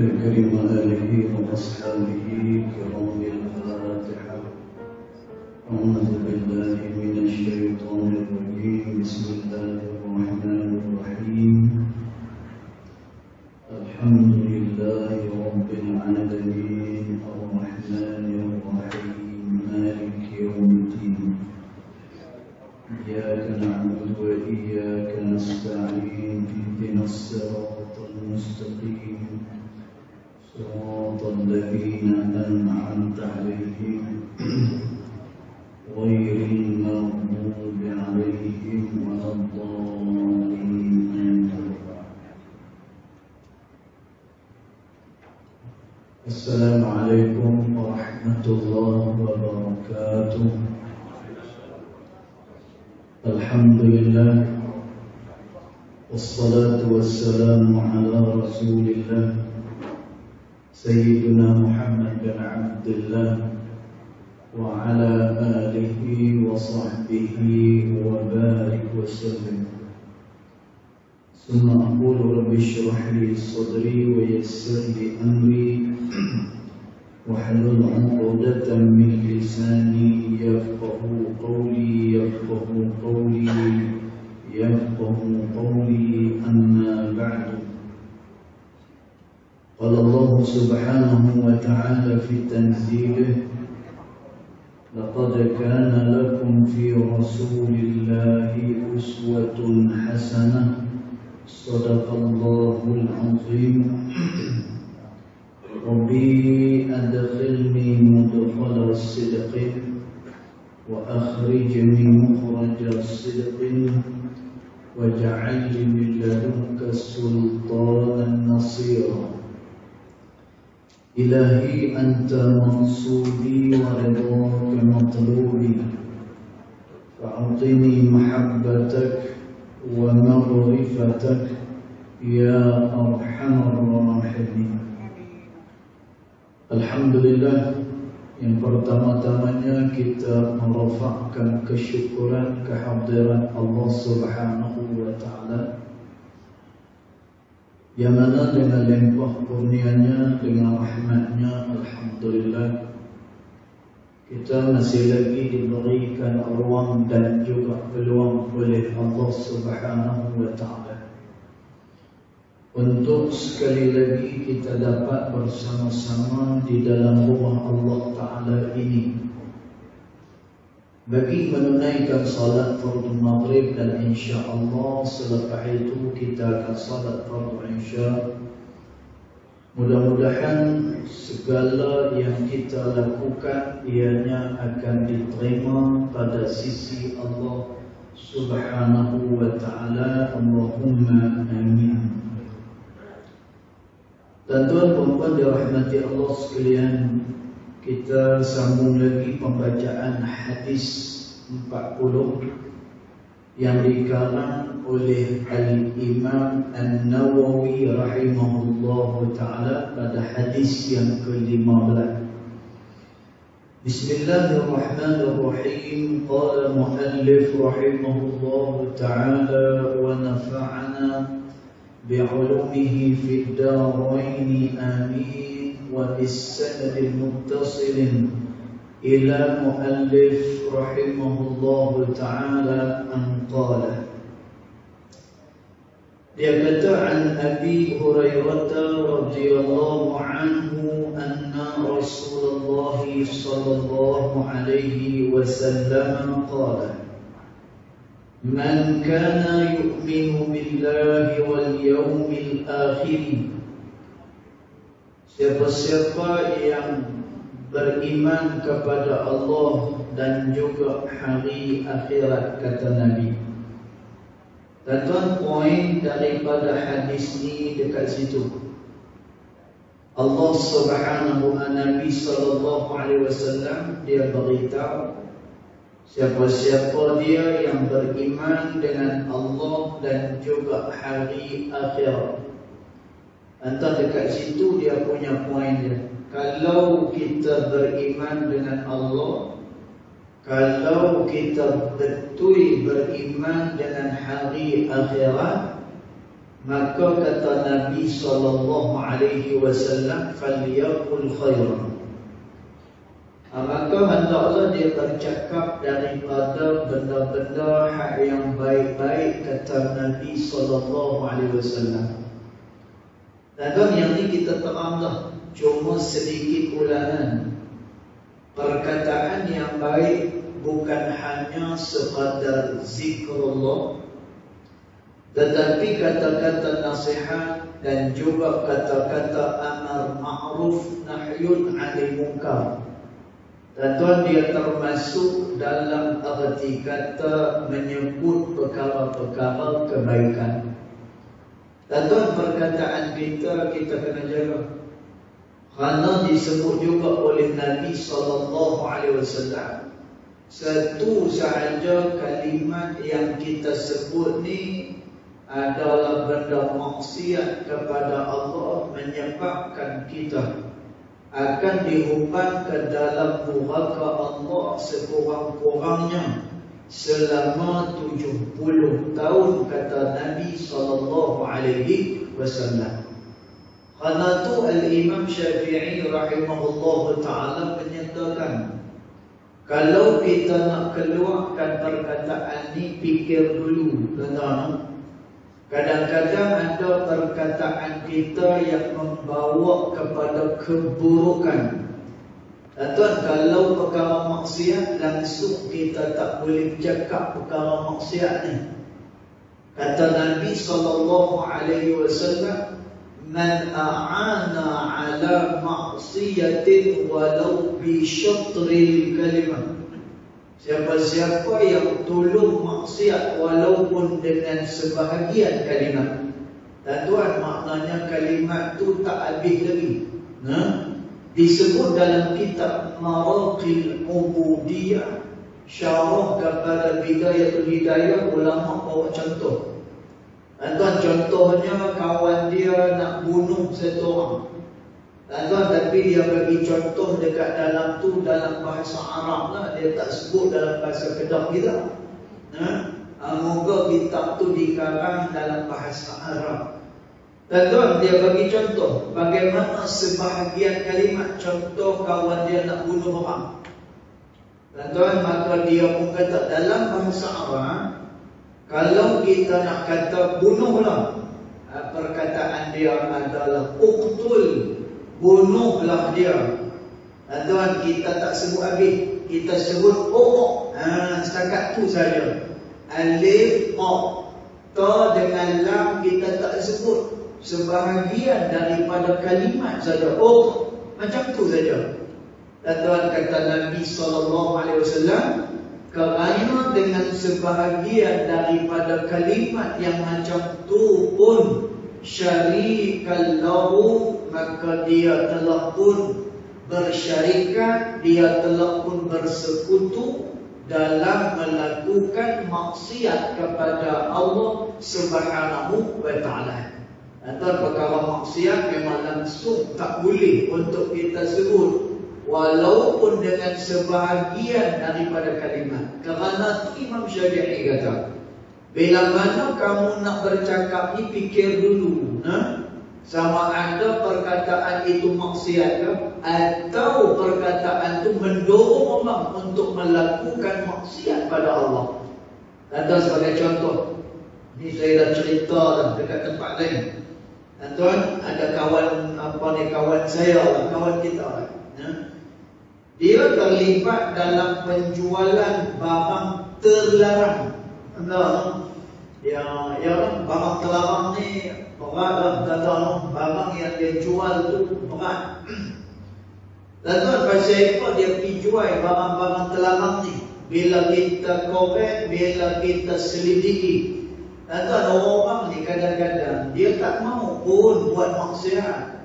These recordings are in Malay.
الكريم آله وأصحابه كرام الفاتحة. أعوذ بالله من الشيطان الرجيم. بسم الله الرحمن الرحيم. الحمد لله رب العالمين الرحمن الرحيم مالك يوم الدين. إياك نعبد وإياك نستعين. اهدنا الصراط المستقيم صراط الذين أنعمت عليهم غير المغضوب عليهم ولا الضالين. السلام عليكم ورحمة الله وبركاته. الحمد لله والصلاة والسلام على رسول الله سيدنا محمد بن عبد الله وعلى آله وصحبه وبارك وسلم. ثم أقول رب اشرح لي صدري ويسر لي أمري واحلل عقدة من لساني يفقهوا قولي أما بعد. قال الله سبحانه وتعالى في تنزيله: لقد كان لكم في رسول الله أسوة حسنة. صدق الله العظيم. ربي أدخلني مدخل الصدق وأخرجني مخرج الصدق واجعل لي من لدنك سلطانا نصيرا. إلهي أنت منصوري ورضاك مطلوبي، فأعطني محبتك ومغرفتك يا أرحم الراحمين. Alhamdulillah, yang pertama-tamanya kita merafakkan kesyukuran kehadiran Allah Subhanahu wa Ta'ala, yang mana dengan limpah kurnianya, dengan rahmatnya, alhamdulillah kita masih lagi diberikan ruang dan juga peluang oleh Allah Subhanahu wa Ta'ala untuk sekali lagi kita dapat bersama-sama di dalam rumah Allah Ta'ala ini bagi menunaikan salat fardu maghrib, dan insya-Allah selepas itu kita akan salat fardu isya. Mudah-mudahan segala yang kita lakukan ianya akan diterima pada sisi Allah Subhanahu wa Ta'ala. Allahumma amin. Tuan-tuan dan puan dirahmati Allah sekalian, kita sambung lagi pembacaan hadis 40 yang dikarang oleh Al-Imam An-Nawawi rahimahullahu ta'ala pada hadis yang ke-15. Bismillahirrahmanirrahim. Qala muallif rahimahullahu ta'ala wa nafa'ana بعلومه في الدارين آمين. وبالسند المتصل إلى مؤلف رحمه الله تعالى أن قال: dia kata, an Abi Hurairah radhiyallahu anhu anna Rasulullah sallallahu alaihi wasallam qala: man kana yu'minu billahi wal yawmil akhir, siapa-siapa yang beriman kepada Allah dan juga hari akhirat, kata Nabi. Tuan-tuan, poin daripada hadis ni dekat situ, Allah Subhanahu wa Nabi sallallahu alaihi wasallam dia beritahu siapa-siapa dia yang beriman dengan Allah dan juga hari akhirat. Entah dekat situ dia punya poin dia. Kalau kita beriman dengan Allah, kalau kita betul beriman dengan hari akhirat, maka kata Nabi SAW, "Falyaqul khairan." Maka hendaklah dia bercakap daripada benda-benda hak yang baik-baik, kata Nabi SAW. Dan yang ni kita teranglah, cuma sedikit ulangan. Perkataan yang baik bukan hanya sekadar zikrullah, tetapi kata-kata nasihat dan juga kata-kata amar ma'ruf nahyun 'anil munkar. Dan tuan, dia termasuk dalam arti kata menyebut perkara-perkara kebaikan. Dan tuan, perkataan kita kena jaga. Kerana disebut juga oleh Nabi SAW, satu sahaja kalimat yang kita sebut ni adalah benda maksiat kepada Allah, menyebabkan kita akan dihukum ke dalam neraka Allah sekurang-kurangnya selama 70 tahun, kata Nabi SAW. Kerana tu Al-Imam Syafi'i rahimahullah ta'ala menyatakan, kalau kita nak keluarkan perkataan ni, fikir dulu, tuan-tuan. Kadang-kadang ada perkataan kita yang membawa kepada keburukan. Tuan, kalau perkara maksiat, langsung kita tak boleh cakap perkara maksiat ni. Kata Nabi SAW, "Man a'ana ala maksiatin walau bi syatril kalimah." Siapa-siapa yang tolong maksiat walaupun dengan sebahagian kalimat. Dan tuan, maknanya kalimat tu tak habis lagi. Disebut dalam kitab Maraqil Ubudiyah, syarah kepada Bidayatul Hidayah, ulama bawa contoh. Dan tuan, contohnya kawan dia nak bunuh satu orang. Dan tuan, tapi dia bagi contoh dekat dalam tu dalam bahasa Arab lah, dia tak sebut dalam bahasa Kedah kita. Moga kitab tu dikarang dalam bahasa Arab. Dan tuan, dia bagi contoh bagaimana sebahagian kalimat, contoh kawan dia nak bunuh orang. Dan tuan, maka dia pun kata dalam bahasa Arab, kalau kita nak kata bunuhlah, perkataan dia adalah uqtul, bunuhlah dia. Dan tuan, kita tak sebut habis, kita sebut setakat tu saja. Alif, ta dengan lam kita tak sebut, sebahagian daripada kalimat saja. Macam tu saja. Dan tuan, kata Nabi SAW, kerana dengan sebahagian daripada kalimat yang macam tu pun syarikallahu, maka dia telah pun bersyarikat, dia telah pun bersekutu dalam melakukan maksiat kepada Allah Subhanahu wa ta'ala. Antara perkara maksiat memang langsung tak boleh untuk kita sebut, walaupun dengan sebahagian daripada kalimat. Kerana tu Imam Syafi'i kata, bila mana kamu nak bercakap ni, fikir dulu, sama ada perkataan itu maksiat ke, atau perkataan itu mendorong orang untuk melakukan maksiat pada Allah. Dan sebagai contoh, ni saya dah cerita dekat tempat lain. Dan tuan, ada kawan kawan saya, kawan kita, dia terlibat dalam penjualan barang terlarang. Ya, barang terlarang ni berat, barang yang dia jual tu berat. Dan tuan, pasal apa dia pergi jual barang-barang terlarang ni? Bila kita korek, bila kita selidiki. Dan tuan, orang ni kadang-kadang dia tak mau pun buat maksiat.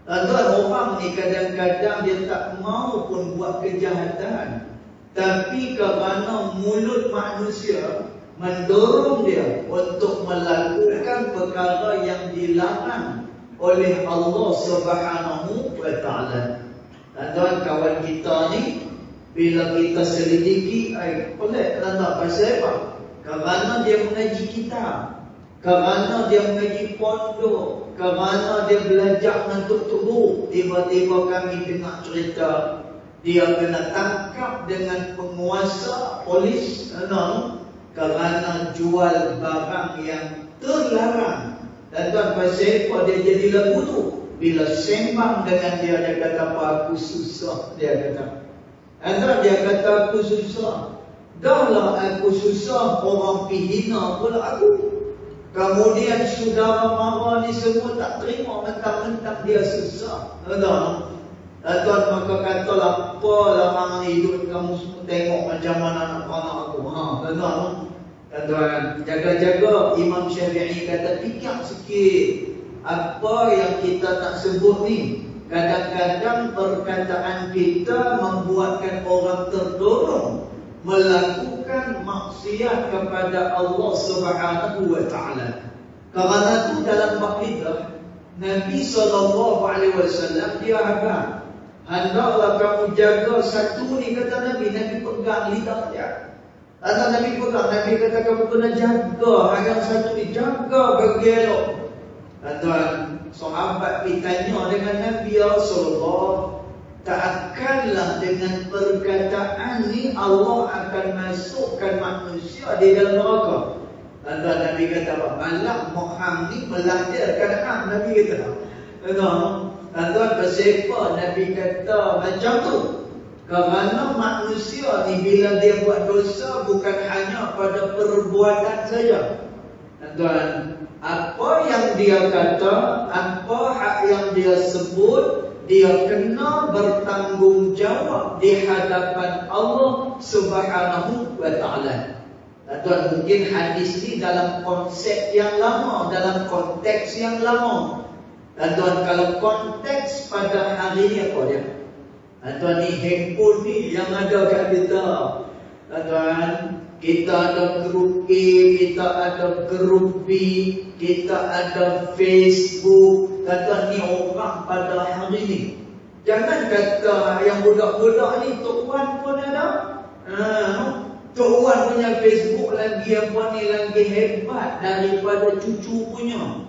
Dan tuan, orang ni kadang-kadang dia tak mau pun buat kejahatan, tapi kerana mulut manusia mendorong dia untuk melakukan perkara yang dilarang oleh Allah Subhanahu wa ta'ala. Dan tuan, kawan kita ni bila kita selidiki, pelik tak pasal apa? Kerana dia mengaji kitab, kerana dia mengaji pondok, kerana dia belajar untuk teruk, tiba-tiba kami dengar cerita dia kena tangkap dengan penguasa polis kerana jual barang yang terlarang. Dan tuan pasal apa dia jadi lagu tu? Bila sembang dengan dia, dia kata apa? Aku susah, dia kata. Dan dia kata aku susah. Dahlah aku susah, orang hina pula aku. Kemudian saudara mara ni semua tak terima, mentang-mentang dia susah. Tuan maka katalah, apalah hang hidup kamu semua tengok macam mana anak-anak aku. Tuan, jaga-jaga. Imam Syafi'i kata, fikir sikit. Apa yang kita nak sebut ni, kadang-kadang perkataan kita membuatkan orang terdorong melakukan maksiat kepada Allah Subhanahu wa taala. Kerana itu dalam akidah Nabi SAW dia habaq, hendaklah kamu jaga satu ni, kata Nabi. Nabi pegang lidah dia. Kata Nabi pegang, Nabi kata kamu kena jaga yang satu ni, jaga bagi elok. Tuan, sahabat bertanya dengan Nabi Rasulullah, tak akanlah dengan perkataan ni Allah akan masukkan manusia di dalam neraka. Dan Nabi kata apa? Malah Muhammad ni melahirkan hang, Nabi kata. Dan kenapa Nabi kata macam tu? Kerana manusia ni bila dia buat dosa bukan hanya pada perbuatan saja. Dan apa yang dia kata, apa hak yang dia sebut, dia kena bertanggungjawab di hadapan Allah Subhanahu wa taala. Tuan, mungkin hadis ni dalam konsep yang lama, dalam konteks yang lama. Dan tuan, kalau konteks pada hari ni apa dia? Tuan, ni handphone ni yang ada kat kita. Tuan, kita ada grup A, kita ada grup B, kita ada Facebook. Kata ni orang pada hari ni. Jangan kata yang budak-budak ni, Tok Wan pun ada. Tok Wan punya Facebook lagi apa ni lagi hebat daripada cucu punya.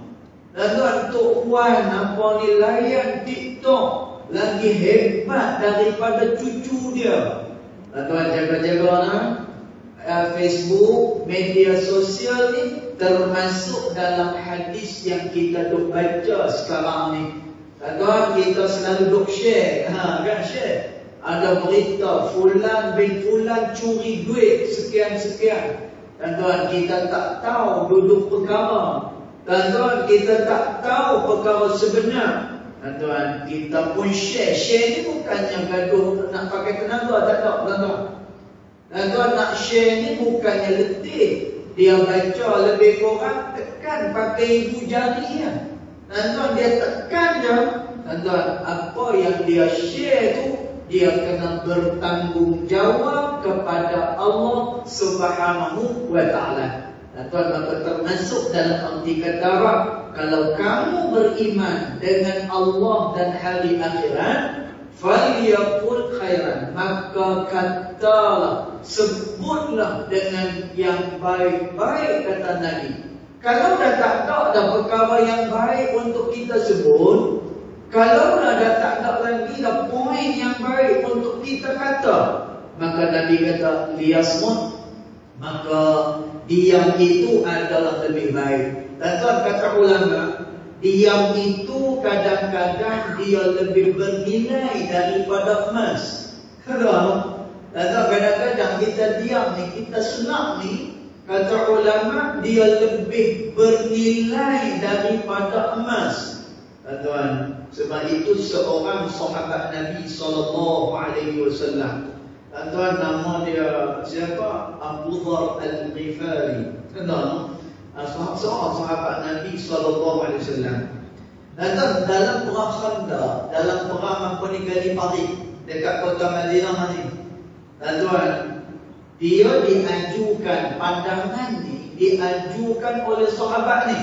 Dan tuan, Tok Wan apa ni layan TikTok lagi hebat daripada cucu dia. Dan tuan, jaga-jaga Facebook, media sosial ni termasuk dalam hadis yang kita duk baca sekarang ni. Tuan, kita selalu duk share, kan share. Ada berita fulan bin fulan curi duit sekian-sekian. Dan tuan, kita tak tahu duduk perkara. Dan tuan, kita tak tahu perkara sebenar. Dan tuan, kita pun share. Share ni bukannya gaduh nak pakai tenaga, tak ada, tuan. Dan tuan, nak share ni bukannya letih. Dia baca lebih kurang, tekan pakai ibu jari ya. Dan tuan, dia tekan je. Dan tuan, apa yang dia share tu, dia kena bertanggungjawab kepada Allah Subhanahu wa taala. Dan tuan, maka termasuk dalam arti kata Arab, kalau kamu beriman dengan Allah dan hari akhirat, falyaqul khairan, maka katalah, sebutlah dengan yang baik-baik, kata Nabi. Kalau dah tak ada perkara yang baik untuk kita sebut, kalau dah tak ada lagi dah poin yang baik untuk kita kata, maka Nabi kata liyasmut, maka diam itu adalah lebih baik. Dan tuan, kata ulama, diam itu kadang-kadang dia lebih bernilai daripada emas. Kadang-kadang kita diam ni, kita senang ni, kata ulama, dia lebih bernilai daripada emas. Tuan, sebab itu seorang sahabat Nabi SAW. Tuan, nama dia siapa? Abu Dhar Al-Ghifari. Tuan, seorang sahabat Nabi SAW. Dan dalam perang Khandaq, dalam perang apa ni Gali Parik dekat kota Madinah ni. Dan tuan, dia diajukan, pandangan ni diajukan oleh sahabat ni.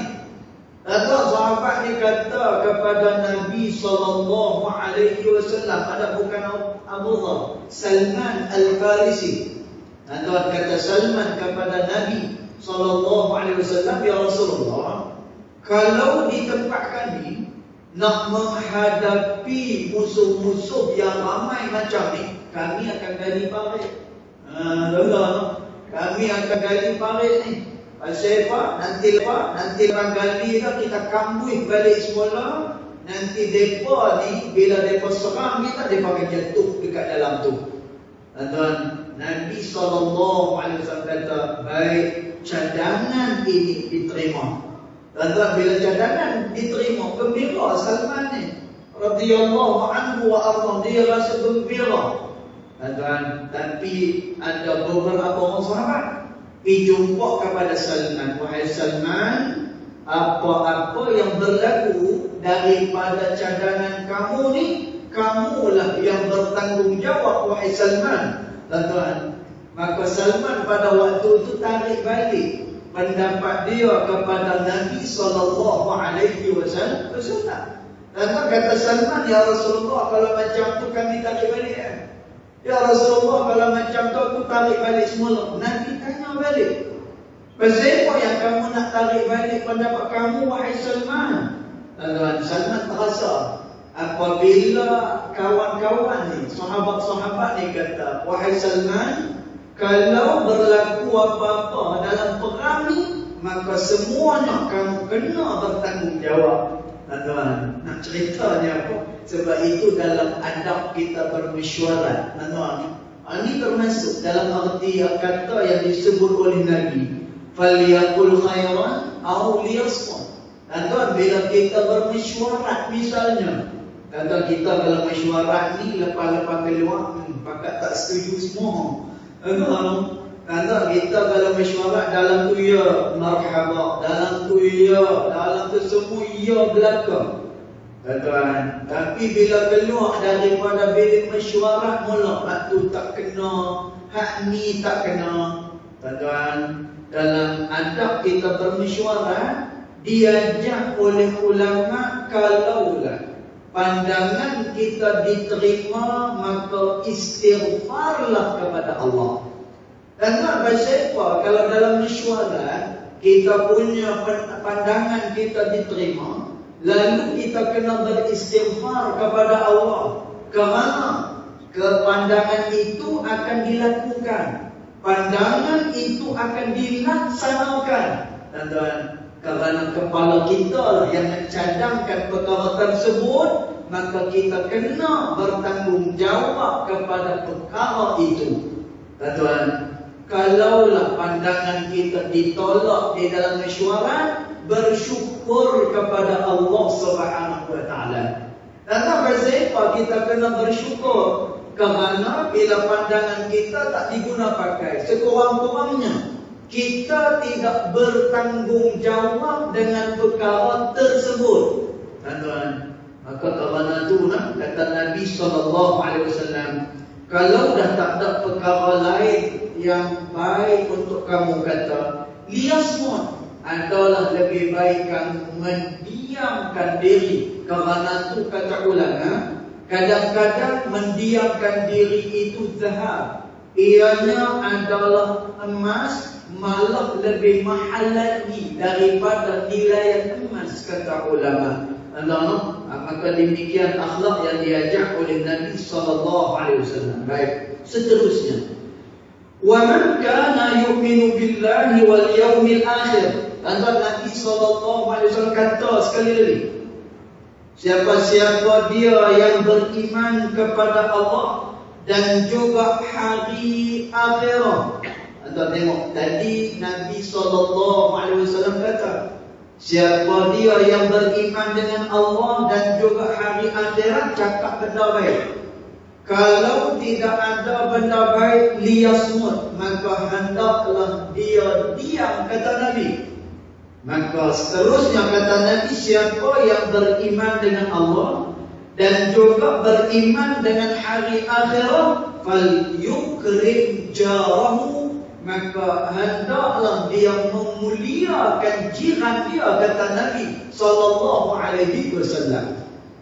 Dan tuan, sahabat ni kata kepada Nabi SAW, ada bukan Abu Dhar, Salman Al-Farisi. Dan tuan, kata Salman kepada Nabi SAW, "Ya Rasulullah, kalau di tempat kami nak menghadapi musuh-musuh yang ramai macam ni, kami akan gali parit." Kami akan gali parit ni. Pasal apa? Nanti orang gali dah, kita kambuh balik semula. Nanti mereka ni, bila mereka serang kita, mereka akan jatuh dekat dalam tu. Tuan, Nabi SAW kata, baik, cadangan ini diterima. Tuan, bila cadangan diterima, gembira Salman ni radhiyallahu anhu wa arda, dia rasa gembira. Tuan, tapi ada beberapa orang sahabat pergi jumpa kepada Salman, "Wahai Salman, apa-apa yang berlaku daripada cadangan kamu ni, kamulah yang bertanggungjawab, wahai Salman." Tuan, maka Salman pada waktu itu tarik balik pendapat dia kepada Nabi SAW. Dan kata Salman, "Ya Rasulullah, kalau macam tu kami tarik balik." "Ya Rasulullah, kalau macam tu aku tarik balik semula." Nabi tanya balik, "Pasal apa yang kamu nak tarik balik pendapat kamu, wahai Salman?" Tuan, Salman terasa apabila kawan-kawan ni, sahabat-sahabat ni kata, "Wahai Salman, kalau berlaku apa-apa dalam perang ni, maka semuanya kamu kena bertanggungjawab." Tuan, nak ceritanya apa? Sebab itu dalam adab kita bermesyuarat. Tuan, ini termasuk dalam arti kata yang disebut oleh Nabi, "Falyaqul khairan aw liyasmut." Tuan, bila kita bermesyuarat misalnya, kata kita kalau mesyuarat ni lepas-lepas keluar, pakat tak setuju semua. Kata kita kalau mesyuarat, dalam tu ya marhaba, dalam tu ya, dalam tu semua ya belaka. Tuan, tapi bila keluar daripada bilik mesyuarat mula, hak tu tak kena, hak ni tak kena. Tuan, dalam adab kita bermesyuarat, diajak oleh ulama, kalaulah pandangan kita diterima, maka istighfarlah kepada Allah. Dan tak pasal apa, kalau dalam mesyuarat kita punya pandangan kita diterima, lalu kita kena beristighfar kepada Allah, kerana pandangan itu akan dilakukan, pandangan itu akan dilaksanakan. Tuan, kerana kepala kita lah yang mencadangkan perkara tersebut, maka kita kena bertanggungjawab kepada perkara itu. Tuan, kalaulah pandangan kita ditolak di dalam mesyuarat, bersyukur kepada Allah Subhanahu wa taala. Dan apa sebab kita kena bersyukur? Kerana bila pandangan kita tak diguna pakai, sekurang-kurangnya kita tidak bertanggungjawab dengan perkara tersebut. Tuan, maka kerana tu kata Nabi SAW, kalau dah tak ada perkara lain yang baik untuk kamu, kata, liyasmut, adalah lebih baik kamu mendiamkan diri. Kerana tu kata ulama, kadang-kadang mendiamkan diri itu zahab, ianya adalah emas, malah lebih mahal lagi daripada nilai emas, kata ulama. Maka demikian akhlak yang diajak oleh Nabi SAW. Baik, seterusnya, wa man kana yu'minu billahi wal yawmil akhir. Dan Nabi SAW kata sekali lagi, siapa-siapa dia yang beriman kepada Allah dan juga hari akhirat. Anda tengok tadi Nabi SAW kata, siapa dia yang beriman dengan Allah dan juga hari akhirat, cakap benda baik. Kalau tidak ada benda baik, liyasmut, maka hendaklah dia diam, kata Nabi. Maka seterusnya kata Nabi, siapa yang beriman dengan Allah dan juga beriman dengan hari akhirat, fal yukrim jarahu, maka hendaklah dia memuliakan jiran dia, kata Nabi SAW.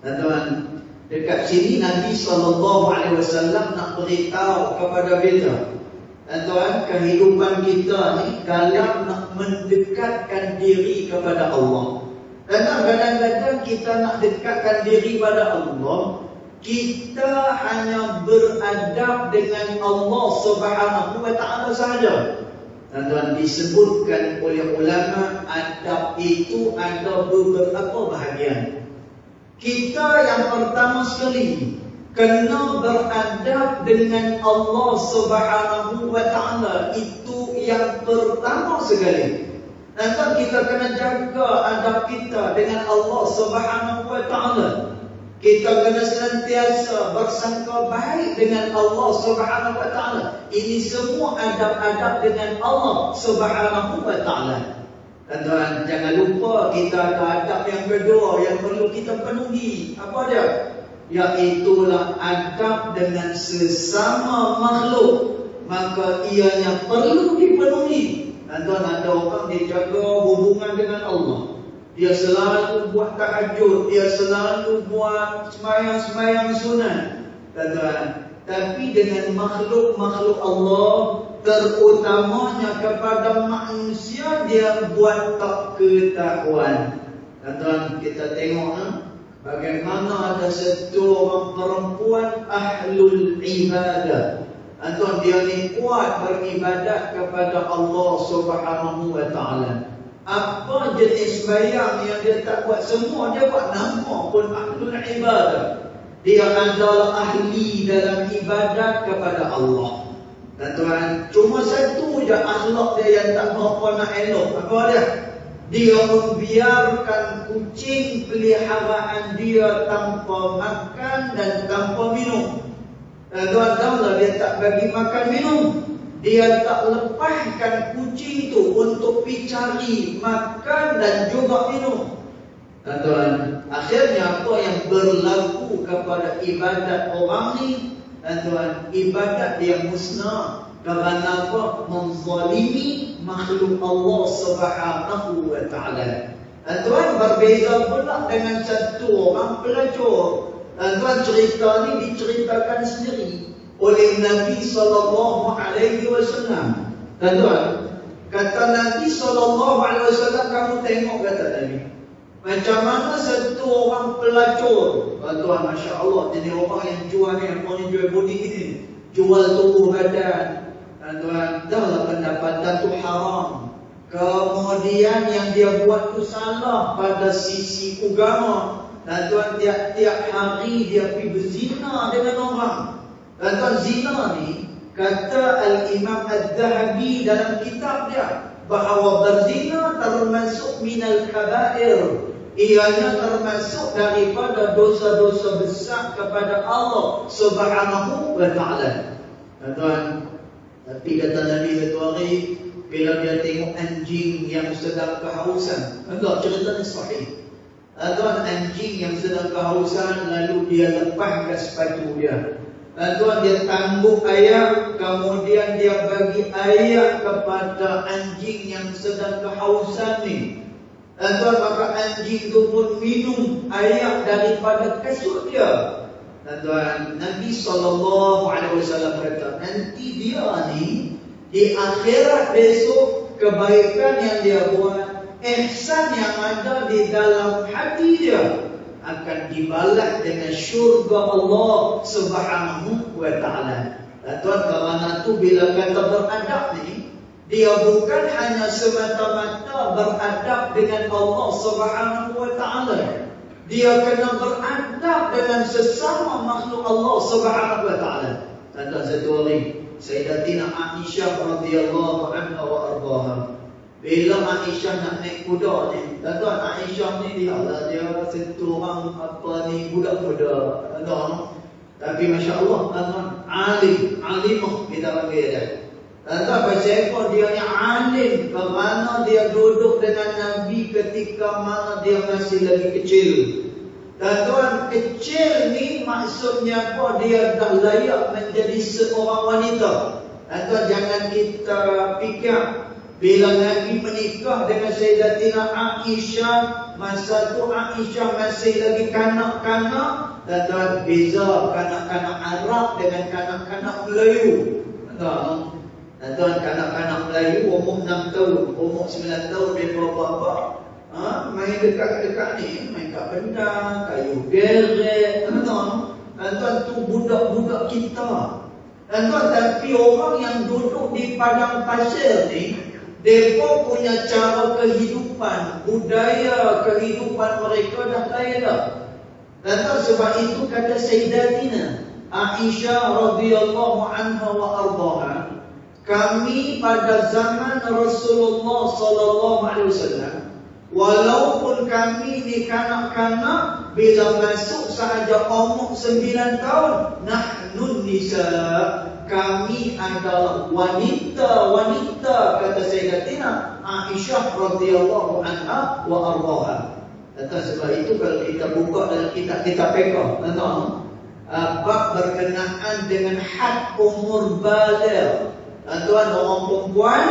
Tuan, dekat sini Nabi SAW nak beritahu kepada kita, Tuan, kehidupan kita ni dalam nak mendekatkan diri kepada Allah. Kadang-kadang kita nak dekatkan diri pada Allah, kita hanya beradab dengan Allah Subhanahu wa taala sahaja. Tuan, disebutkan oleh ulama, adab itu ada beberapa bahagian. Kita yang pertama sekali kena beradab dengan Allah Subhanahu wa taala, itu yang pertama sekali. Nanti kita kena jaga adab kita dengan Allah Subhanahu wa taala. Kita kena senantiasa bersangka baik dengan Allah Subhanahu wa taala. Ini semua adab-adab dengan Allah Subhanahu wa taala. Tuan, jangan lupa kita ada adab yang kedua yang perlu kita penuhi. Apa dia? Iaitulah adab dengan sesama makhluk. Maka ianya perlu dipenuhi. Tuan, ada orang dia jaga hubungan dengan Allah. Dia selalu buat tahajud, dia selalu buat sembahyang-sembahyang sunat. Tuan, tapi dengan makhluk-makhluk Allah, terutamanya kepada manusia, dia buat tak ketahuan. Tuan, kita tengok bagaimana ada satu orang perempuan ahlul ibadah. Tuan, dia ni kuat beribadat kepada Allah Subhanahu wa taala. Apa jenis sembahyang yang dia tak buat semua, dia buat, nama pun ahlul ibadah. Dia adalah ahli dalam ibadat kepada Allah. Tuan, cuma satu je akhlak dia yang tak berapa nak elok. Apa dia? Dia membiarkan kucing peliharaan dia tanpa makan dan tanpa minum. Tuan tahulah, dia tak bagi makan minum. Dia tak lepaskan kucing itu untuk pergi cari makan dan juga minum. Tuan, akhirnya apa yang berlaku kepada ibadat orang ni? Tuan, ibadat dia musnah. Kerana apa? Menzalimi makhluk Allah Subhanahu wa taala. Tuan, berbeza pula dengan satu orang pelacur. Tuan, cerita ni diceritakan sendiri oleh Nabi SAW. Tuan, kata Nabi SAW, kamu tengok, kata Nabi, macam mana satu orang pelacur. Tuan, Masya Allah, jadi orang yang jual ni, orang yang jual body ni, jual tubuh badan. Tuan, dahlah pendapatan tu haram. Kemudian yang dia buat tu salah pada sisi agama. Tuan, tiap-tiap hari dia pergi berzina dengan orang. Tuan, zina ni, kata Al-Imam Al-Zahabi dalam kitab dia, bahawa berzina termasuk minal kabair. Ianya termasuk daripada dosa-dosa besar kepada Allah Subhanahu wa taala. Tuan, tapi kata Nabi satu hari, bila dia tengok anjing yang sedang kehausan, enggak, cerita ni sahih. Tuan, anjing yang sedang kehausan, lalu dia lepaskan sepatu dia. Tuan, dia tangguh air, kemudian dia bagi air kepada anjing yang sedang kehausan ni. Tuan, maka anjing itu pun minum air daripada kasut dia. Tuan, Nabi SAW kata, nanti dia ni di akhirat besok, kebaikan yang dia buat, ihsan yang ada di dalam hati dia, akan dibalas dengan syurga Allah Subhanahu wa taala. Tuan, kerana tu bila kata beradab ni, dia bukan hanya semata-mata beradab dengan Allah Subhanahu wa taala. Dia kena beradab dengan sesama makhluk Allah Subhanahu wa taala. Tuan, satu hari Sayyidatina Aisyah radhiyallahu anha wa ardhaha, bila Aisyah nak naik kuda ni, tuan, Aisyah ni dia satu orang apa ni, budak-budak, tuan. Tapi Masya Allah, tuan, alimah kita panggil dia. Tuan, pasal apa dia ni alim? Kerana dia duduk dengan Nabi ketika mana dia masih lagi kecil. Tuan, kecil ni maksudnya apa? Dia dah layak menjadi seorang wanita. Tuan, jangan kita fikir bila Nabi menikah dengan Sayyidatina Aisyah, masa tu Aisyah masih lagi kanak-kanak. Dan beza kanak-kanak Arab dengan kanak-kanak Melayu. Tuan, kanak-kanak Melayu umur 6 tahun, umur 9 tahun, mereka apa-apa, main dekat-dekat ni, main kat benda, kayu geret, tuan. Tuan, tu budak-budak kita. Tuan, tapi orang yang duduk di padang pasir ni, mereka punya cara kehidupan, budaya kehidupan mereka dah lain dah. Tuan, sebab itu kata Sayyidatina Aisyah radhiyallahu anha wa ardhaha, kami pada zaman Rasulullah sallallahu alaihi wasallam, walaupun kami ni kanak-kanak, bila masuk sahaja umur 9 tahun, nahnun nisa, kami adalah wanita-wanita, kata Sayyidatina Aisyah radhiyallahu anha wa ardhaha. Sebab itu kalau kita buka dalam kitab fiqh, bab berkenaan dengan had umur baligh. Tuan, orang perempuan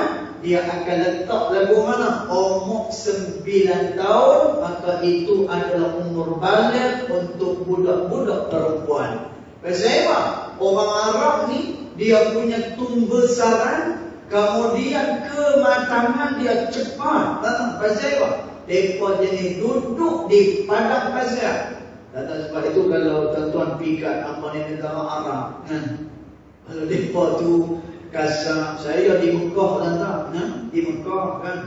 dia akan letak lagu mana? Umur 9 tahun, maka itu adalah umur baligh untuk budak-budak perempuan. Pasal apa? Orang Arab ni dia punya tumbesaran, kemudian kematangan dia cepat. Pasal apa? Mereka jenis duduk di padang pasir. Sebab itu kalau tuan-tuan pergi kat negara Arab, kalau mereka tu kasar, saya di Mekah di Mekah kan,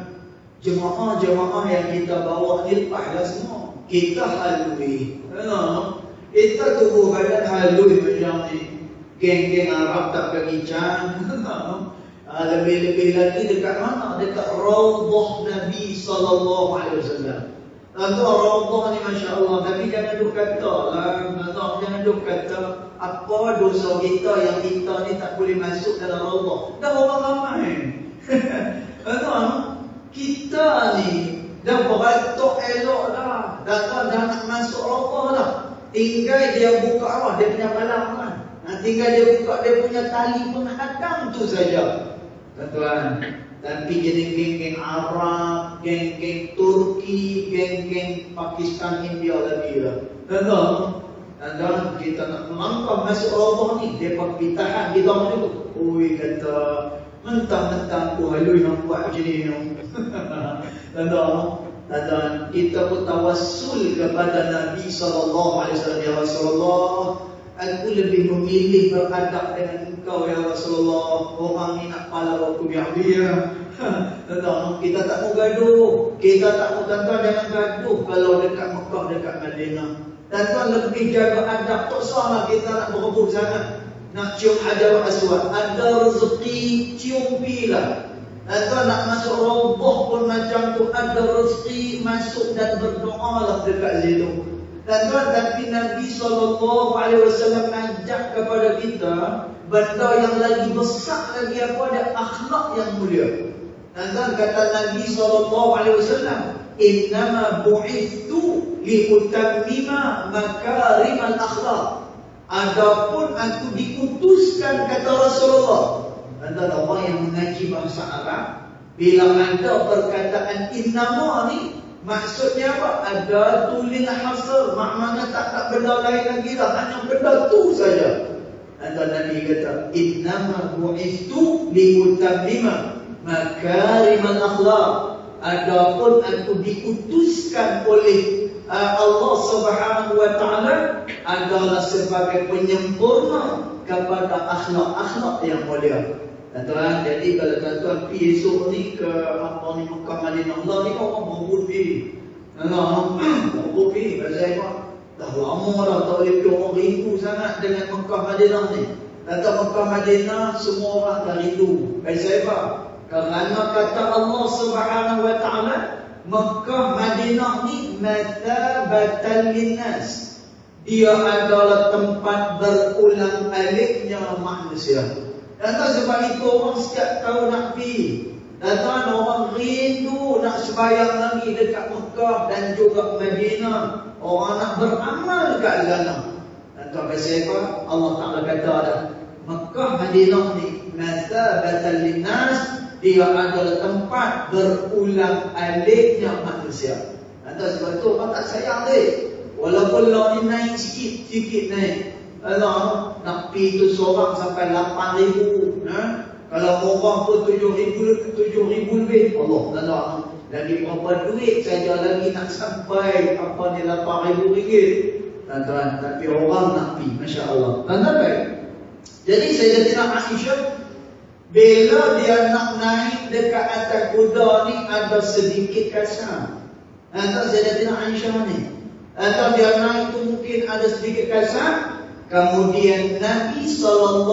jemaah-jemaah yang kita bawa ni lepas dah semua. Kita halui, kita tubuh badan halui macam ni. Geng-geng Arab tak kegican. Lebih-lebih lagi dekat mana? Dekat Raudhah Nabi sallallahu alaihi wasallam. Raudhah ni Masya Allah. Tapi jangan duk kata lah, jangan duk kata apa dosa kita yang kita ni tak boleh masuk dalam Raudhah. Dah orang ramai. Kita ni dah beratuk elok dah. Dah nak masuk Raudhah dah. Tinggal dia buka apa? Dia punya palang kan. Tinggal dia buka dia punya tali penghadang tu saja. Tuan, tapi jadi geng-geng Arab, geng-geng Turki, geng-geng Pakistan, India lagi lah. Dan kita nak melangkah masuk Raudhah ni, dia pergi tahan kita macam tu. Ui, kata mentang-mentang aku halui nak buat macam ni. Dan kita pun tawassul kepada Nabi SAW. Ya Rasulullah, aku lebih memilih beradab dengan engkau ya Rasulullah. Orang ni nak pala aku biar-biar. Kita tak mau gaduh. Kita tak mau, tuan-tuan jangan gaduh kalau dekat Mekah, dekat Madinah. Tuan-tuan lebih jaga adab. Tak salah kita nak berebut sangat, nak cium Hajar Aswad. Ada rezeki, cium pilah. Tuan nak masuk Raudhah pun macam tu, ada rezeki, masuk dan berdoa lah dekat situ. Tuan, tapi Nabi SAW ajak kepada kita benda yang lagi besar lagi, apa? Ada akhlak yang mulia. Tuan, kata Nabi SAW, innama bu'ithtu liutammima makarimal akhlak. Adapun aku diutuskan, kata Rasulullah. Tuan, orang yang mengaji bahasa Arab, bila ada perkataan innama ni, maksudnya apa? Ada tulil hasr, maknanya tak benda lain lagi dah, hanya benda tu saja. Dan Nabi kata, innama bu'ithtu liutammima makarimal akhlak. Adapun aku diutuskan oleh Allah Subhanahu wa taala adalah sebagai penyempurna kepada akhlak-akhlak yang mulia. Tuan, jadi kalau tuan-tuan pergi esok ni ke Mekah Madinah, Allah ni orang berebut pergi. Berebut pergi. Pasal apa? Dah lama dah tak boleh pergi, orang rindu sangat dengan Mekah Madinah ni. Kata Mekah Madinah, semua orang dah rindu. Pasal apa? Kerana kata Allah Subhanahu wa taala, Mekah Madinah ni mathabatan linnas. Dia adalah tempat berulang aliknya manusia. Dan sebab itu orang setiap tahun nak pergi. Dan orang rindu nak sembahyang lagi dekat Mekah dan juga Madinah. Orang nak beramal dekat sana. Dan pasal apa? Allah Ta'ala kata dah, Mekah Madinah ni mathabatan linnas, dia adalah tempat berulang aliknya manusia. Dan sebab itu orang tak sayang dia. Walaupun law ni naik sikit naik. Allah nak pergi tu seorang sampai 8,000, Kalau murah pun 7,000 lebih. Allah Allah. Lagi berapa duit saja lagi nak sampai apa ni 8,000 ringgit. Tuan-tuan, tapi orang nak pergi, masya-Allah. Tuan-tuan baik. Jadi Sayyidatina Aisyah bila dia nak naik dekat atas kuda ni ada sedikit kasar. Tuan Sayyidatina Aisyah ni, atau dia naik tu mungkin ada sedikit kasar. Kemudian Nabi SAW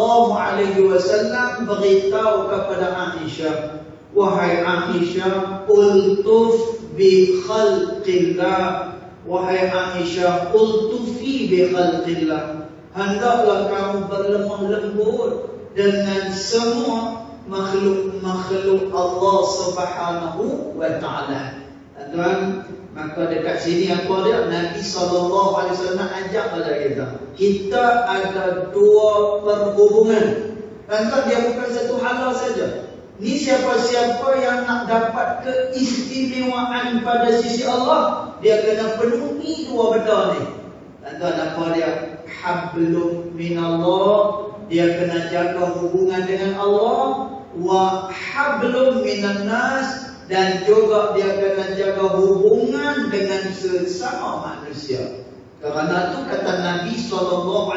beritahu kepada Aisyah, wahai Aisyah, ultuf bi khalqillah. Wahai Aisyah, ultufi bi khalqillah. Hendaklah kamu berlemah lembut dengan semua makhluk-makhluk Allah Subhanahu wa taala. Tuan, maka dekat sini apa dia? Nabi SAW ajak pada kita. Kita ada dua perhubungan. Tuan-tuan, dia bukan satu hala saja. Ni siapa-siapa yang nak dapat keistimewaan pada sisi Allah, dia kena penuhi dua benda ni. Tuan-tuan, apa dia? Hablum minallah, dia kena jaga hubungan dengan Allah. Wa hablum minan nas, dan juga dia kena jaga hubungan dengan sesama manusia. Kerana itu kata Nabi SAW,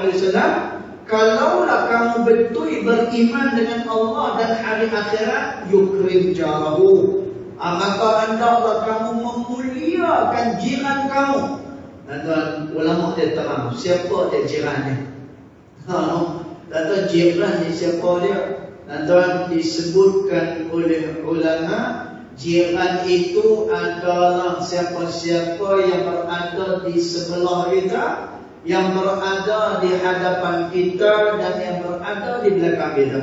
kalaulah kamu betul beriman dengan Allah dan hari akhirat, yukrim jarahu, maka hendaklah kamu memuliakan jiran kamu. Tuan-tuan, ulama dia terang siapa dia jiran ni. Tuan-tuan, jiran ni siapa dia? Tuan-tuan, disebutkan oleh ulama, jiran itu adalah siapa-siapa yang berada di sebelah kita, yang berada di hadapan kita, dan yang berada di belakang kita.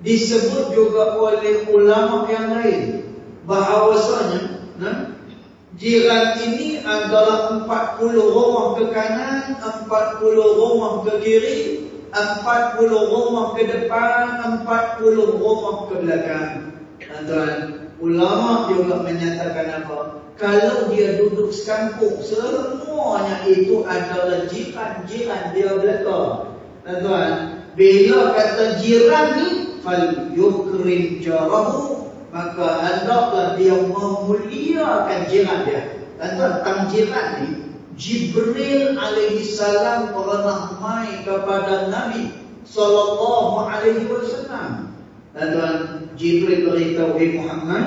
Disebut juga oleh ulama yang lain bahawasanya jiran ini adalah 40 rumah ke kanan, 40 rumah ke kiri, 40 rumah ke depan, 40 rumah ke belakang. Tuan, ulama juga menyatakan apa? Kalau dia duduk sekampung, semuanya itu adalah jiran-jiran dia belaka. Tuan, bila kata jiran ni, fal yukrim jarahu, maka hendaklah dia memuliakan jiran dia. Tentang jiran ni, Jibril alaihi salam pernah mai kepada Nabi sallallahu alaihi wasallam. Tuan, Jibril beritahu, "Wahai Muhammad,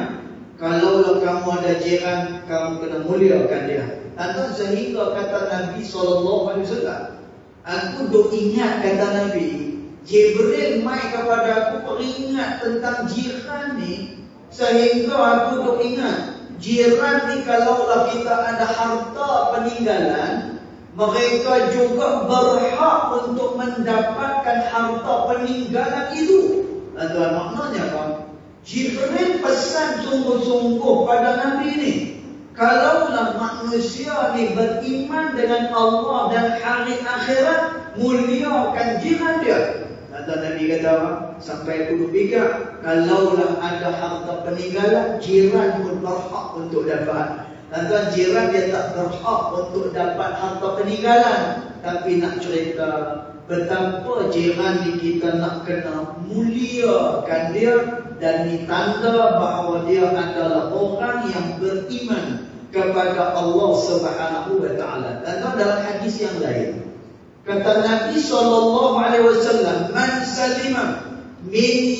kalaulah kamu ada jiran, kamu kena muliakan dia." Tuan, sehingga kata Nabi sallallahu alaihi wasallam, aku duk ingat, kata Nabi, Jibril mai kepada aku peringat tentang jiran ni, sehingga aku duk ingat jiran ni kalaulah kita ada harta peninggalan, mereka juga berhak untuk mendapatkan harta peninggalan itu. Tuan, maknanya apa? Jibril pesan sungguh-sungguh pada Nabi ni, kalaulah manusia ni beriman dengan Allah dan hari akhirat, muliakan jiran dia. Kata Nabi kata apa? Sampai aku fikir, kalaulah ada harta peninggalan, jiran pun berhak untuk dapat. Tuan, jiran dia tak berhak untuk dapat harta peninggalan. Tapi nak cerita betapa jiran ni kita nak kena muliakan dia, dan ni tanda bahawa dia adalah orang yang beriman kepada Allah Subhanahu wa taala. Dan dalam hadis yang lain kata Nabi sallallahu alaihi wasallam, man salima min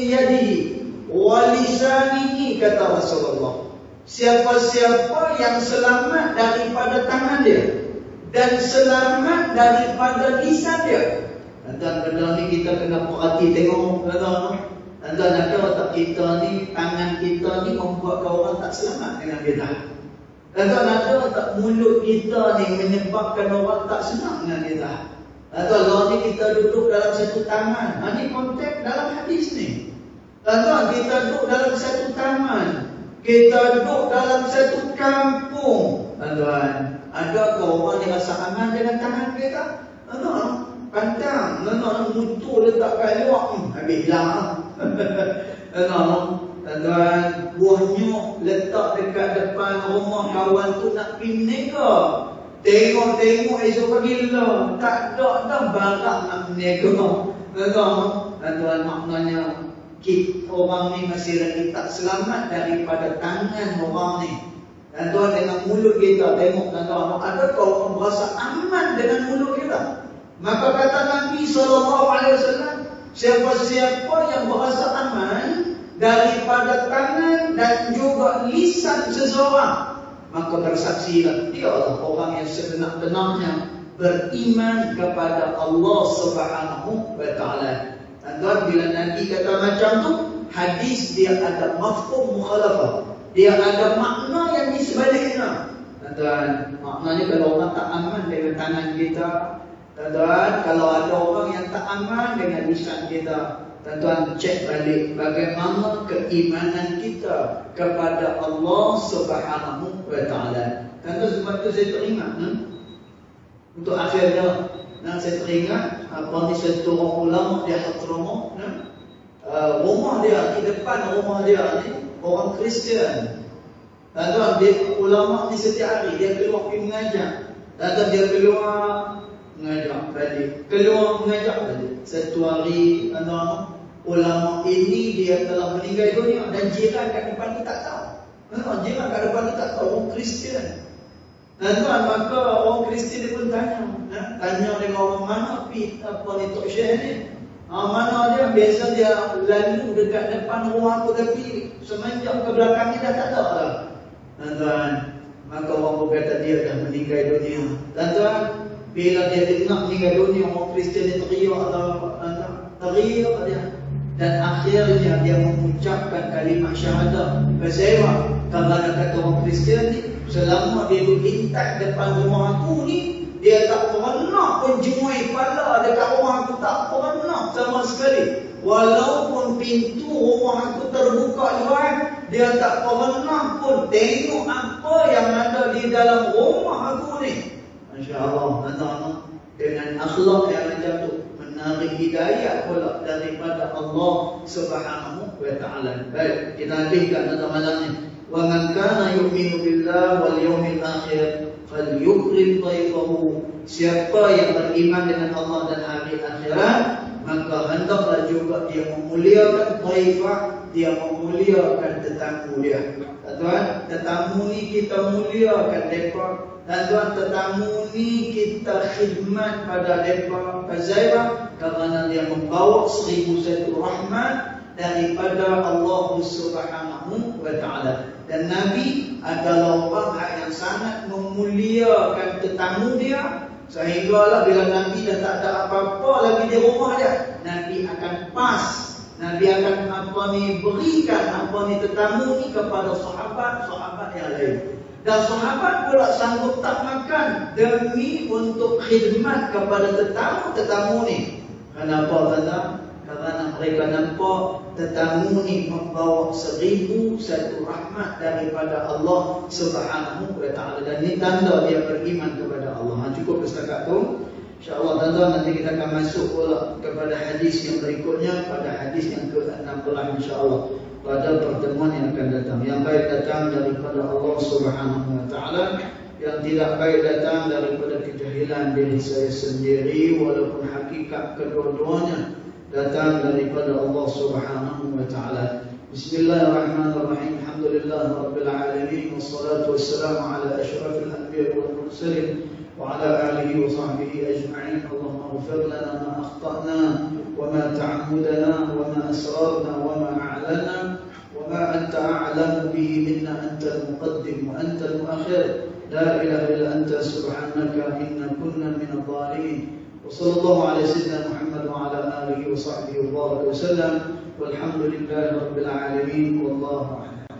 yadihi wa lisanihi, kata Rasulullah, siapa-siapa yang selamat daripada tangan dia dan selamat daripada lisan dia. Dan benda ni kita kena perhati tengok. Dan ada tak kita ni, tangan kita ni membuat orang tak selamat dengan kita. Dan ada tak mulut kita ni menyebabkan orang tak senang dengan kita. Kalau ni kita duduk dalam satu taman, ini konteks dalam hadis ni. Kita duduk dalam satu taman, kita duduk dalam satu kampung. Tuan, adakah orang yang rasa aman dengan tangan kita? Pantang, mutu letak kat luar, habis hilang. Tuan, buah nyok letak dekat depan rumah kawan tu nak pergi menega. Tengok esok pagi lah, tak ada dah barang nak menega. Tuan-tuan, maknanya orang ni masih lagi tak selamat daripada tangan orang ni. Dan tuan, dengan mulut kita tengok, tuan-tuan, adakah orang berasa aman dengan mulut kita? Maka kata Nabi SAW, siapa-siapa yang berasa aman daripada tangan dan juga lisan seseorang, maka bersaksilah dia adalah orang yang sebenar-benarnya beriman kepada Allah Subhanahu wa Ta'ala. Tuan, bila Nabi kata macam tu, hadis dia ada mafhum mukhalafah, dia ada makna yang di sebaliknya. Tuan, maknanya kalau orang tak aman dengan tangan kita, tuan, kalau ada orang yang tak aman dengan lisan kita, tuan, cek balik bagaimana keimanan kita kepada Allah Subhanahu wa Ta'ala. Tuan, sebab tu saya teringat untuk akhirnya, saya teringat apa ni, satu orang ulama dia Hadramaut, rumah dia, di depan rumah dia ni orang Kristian. Tuan, dia ulama ni setiap hari dia keluar pergi mengajar. Tuan, dia keluar mengajar balik, keluar mengajar balik. Satu hari, tuan, ulama ini dia telah meninggal dunia dan jiran kat depan ni tak tahu. Jiran kat depan ni tak tahu, orang Kristian. Tuan, maka orang Kristian dia pun tanya dengan orang mana pi apa ni Tok Syekh ni. Mana dia? Biasa dia lalu dekat depan rumah aku, tapi semenjak ke belakang ni dah tak ada lah. Tuan, maka orang berkata dia dah meninggal dunia. Tuan, bila dia dengar meninggal dunia, orang Kristian dia teriak dia. Dan akhirnya dia mengucapkan kalimat syahadah. Sebab kerana kata orang Kristian ni, selama dia berlintas depan rumah aku ni, dia tak pernah pun jumui kepala dekat rumah aku, tak pernah sama sekali. Walaupun pintu rumah aku terbuka luar, dia tak pernah pun tengok apa yang ada di dalam rumah aku ni. Masya Allah, tuan-tuan, dengan akhlak yang macam tu, menarik hidayah pula daripada Allah Subhanahu wa Ta'ala. Baik, kita habiskan tentang malam ni. Wa man kana yu'minu billah wal yawmil akhir falyukrim dhaifahu. Siapa yang beriman dengan Allah dan hari akhirat, maka hendaklah juga dia memuliakan dhaifah, dia memuliakan tetamu dia. Tuan, tetamu ni kita muliakan mereka. Dan tuan, tetamu ni kita khidmat pada mereka. Kenapa? Kerana dia membawa 1001 rahmat daripada Allah Subhanahu wa Ta'ala. Dan Nabi adalah orang yang sangat memuliakan tetamu dia, sehinggalah bila Nabi dah tak ada apa-apa lagi di rumah dia, Nabi akan Nabi akan berikan tetamu ni kepada sahabat-sahabat yang lain. Dan sahabat pula sanggup tak makan demi untuk khidmat kepada tetamu ni. Kenapa, tuan-tuan? Kerana mereka nampak tetamu ni membawa 1001 rahmat daripada Allah Subhanahu wa Ta'ala. Dan ini tanda dia beriman kepada Allah. Cukup setakat tu. InsyaAllah, tuan-tuan, nanti kita akan masuk pula kepada hadis yang berikutnya, pada hadis yang ke-16 insyaAllah, pada pertemuan yang akan datang. Yang baik datang daripada Allah Subhanahu wa Ta'ala, yang tidak baik datang daripada kejahilan diri saya sendiri, walaupun hakikat kedua-duanya datang daripada Allah Subhanahu wa Ta'ala. Bismillahirrahmanirrahim. Alhamdulillah Rabbil Alamin. Wassalatu wassalamu ala ashrafil anbiya wal mursalin wa ala alihi wa sahbihi ajma'in. Allahumma ighfir lana ma akhtana wa ma ta'ammudana wa ma asrarna wa ma a'lana wa ma anta a'lamu bihi minna, anta al-muqaddim wa anta al-mu'akhir. La ilaha illa anta subhanaka inna kunna min adh-dhalimin. وصلى الله على سيدنا محمد وعلى آله وصحبه وبارك وسلم والحمد لله رب العالمين والله أعلم.